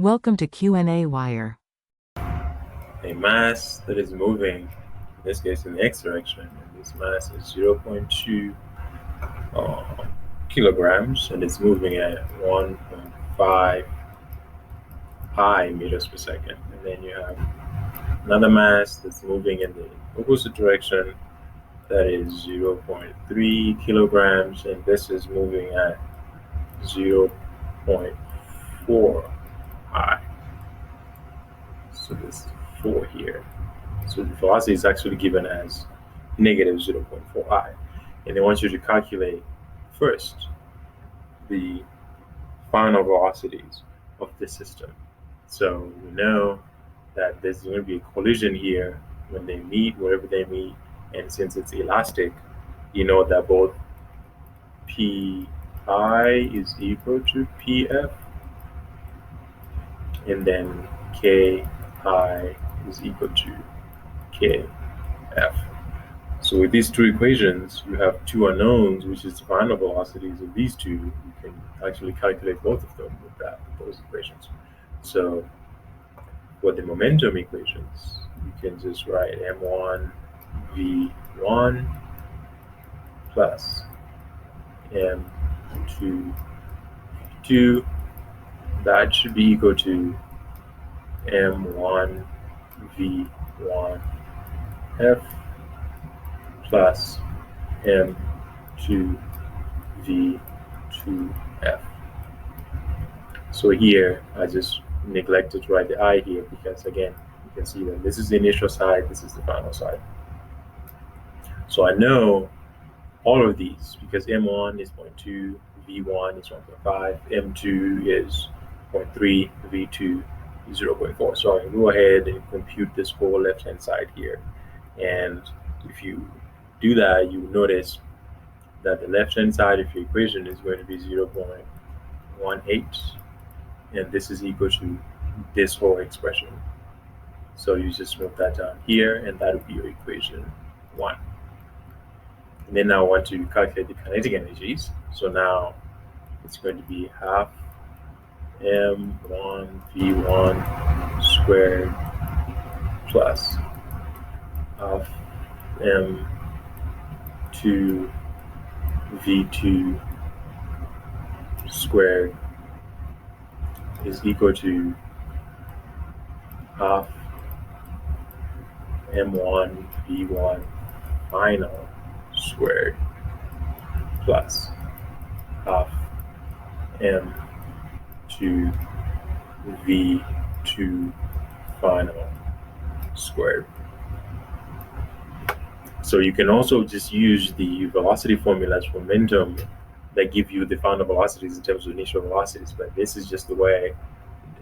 Welcome to qnawire. A mass that is moving, in this case in the x direction, and this mass is 0.2 kilograms, and it's moving at 1.5 pi meters per second. And then you have another mass that's moving in the opposite direction that is 0.3 kilograms, and this is moving at 0.4 pi. So this is 4 here. So the velocity is actually given as negative 0.4 I. And they want you to calculate first the final velocities of the system. So we know that there's going to be a collision here when they meet, wherever they meet. And since it's elastic, you know that both Pi is equal to Pf, and then Ki is equal to Kf. So with these two equations, you have two unknowns, which is the final velocities of these two. You can actually calculate both of them with those equations. So for the momentum equations, you can just write m1 v1 plus m2 v2. That should be equal to m1 v1 f plus m2 v2 f. So here I just neglected to write the I here because, again, you can see that this is the initial side, this is the final side. So I know all of these because m1 is 0.2, v1 is 1.5, m2 is 0.3, v2 is 0.4. So I can go ahead and compute this whole left-hand side here. And if you do that, you notice that the left-hand side of your equation is going to be 0.18, and this is equal to this whole expression. So you just move that down here, and that would be your equation 1. And then now I want to calculate the kinetic energies. So now it's going to be half m1 v1 squared plus half m2 v2 squared is equal to half m1 v1 final squared plus half m2 v2 final squared. So you can also just use the velocity formulas for momentum that give you the final velocities in terms of initial velocities, but this is just the way,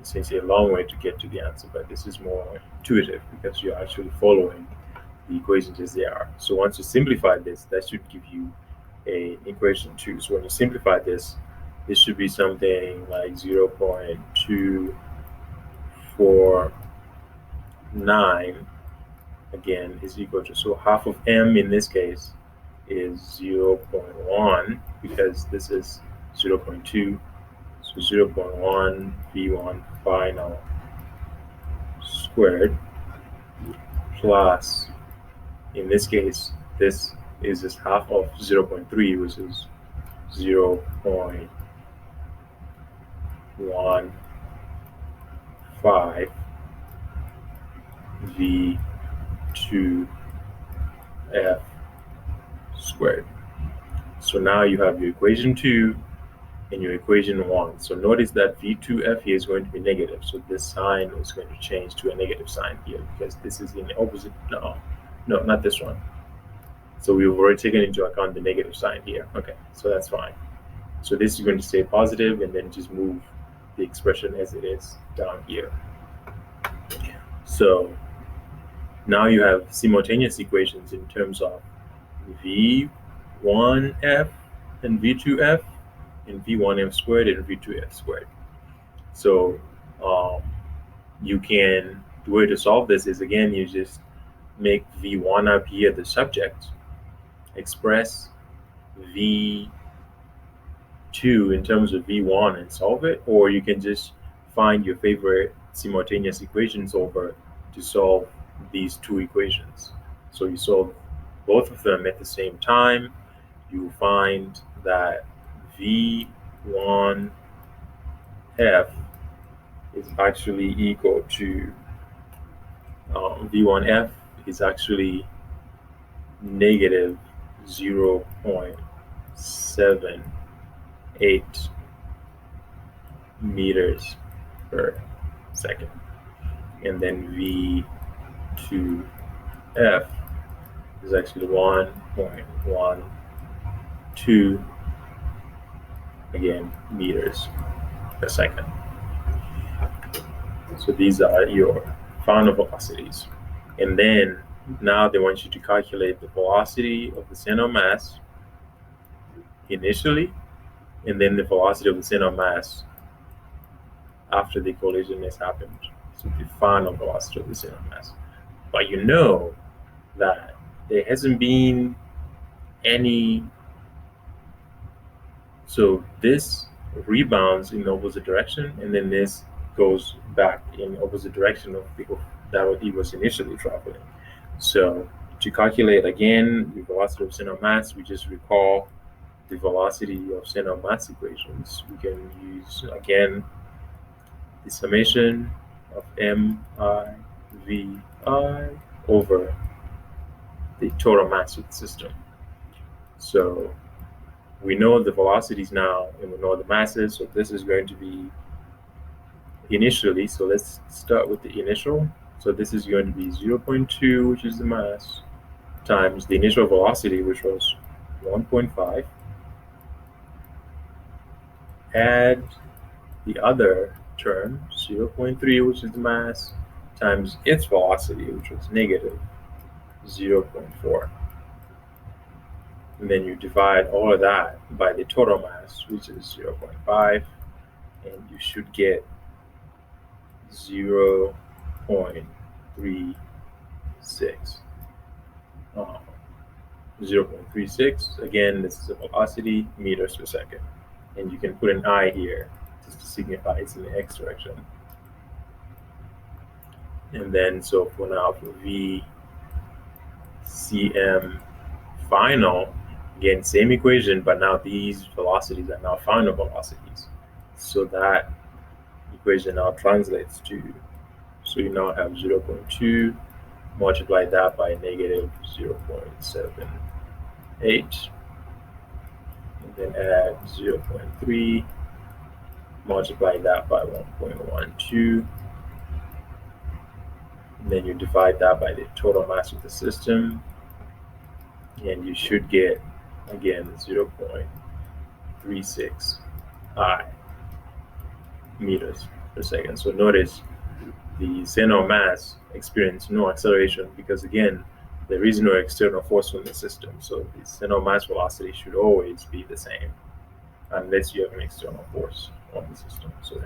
it's essentially a long way to get to the answer, but this is more intuitive because you're actually following the equations as they are. So once you simplify this, that should give you a equation 2. So when you simplify this, this should be something like 0.249 again is equal to, so half of m in this case is 0.1 because this is 0.2, so 0.1 v1 final squared plus, in this case, this is just half of 0.3, which is 0.15 v2 f squared. So now you have your equation 2 and your equation 1. So notice that v2f here is going to be negative. So this sign is going to change to a negative sign here because this is in the opposite. No, not this one. So we've already taken into account the negative sign here. Okay, so that's fine. So this is going to stay positive, and then just move the expression as it is down here. So now you have simultaneous equations in terms of v1f and v2f, and v1f squared and v2f squared. So you can, the way to solve this is, again, you just make v1 up here the subject, express v2 in terms of v1 and solve it, or you can just find your favorite simultaneous equation solver to solve these two equations. So you solve both of them at the same time. You will find that V1F is actually equal to V1F is actually negative 0.78 meters per second. And then V2F is actually 1.12 again meters per second. So these are your final velocities. And then now they want you to calculate the velocity of the center of mass initially, and then the velocity of the center of mass after the collision has happened. So the final velocity of the center of mass. But you know that there hasn't been any, so this rebounds in the opposite direction, and then this goes back in opposite direction of that it was initially traveling. So to calculate again the velocity of center of mass, we just recall the velocity of center of mass equations. We can use again the summation of MIVI over the total mass of the system. So we know the velocities now, and we know the masses. So this is going to be initially. So let's start with the initial. So this is going to be 0.2, which is the mass, times the initial velocity, which was 1.5. Add the other term, 0.3, which is the mass, times its velocity, which was negative 0.4. And then you divide all of that by the total mass, which is 0.5, and you should get 0.36. 0.36. Again, this is a velocity, meters per second. And you can put an I here just to signify it's in the x direction. And then, so for now, for VCM final, again, same equation, but now these velocities are now final velocities. So that equation now translates to, so you now have 0.2, multiply that by negative 0.78, and then add 0.3, multiply that by 1.12, and then you divide that by the total mass of the system, and you should get, again, 0.36 I meters per second. So notice the center of mass experienced no acceleration because, again, there is no external force from the system. So the center of mass velocity should always be the same unless you have an external force on the system. So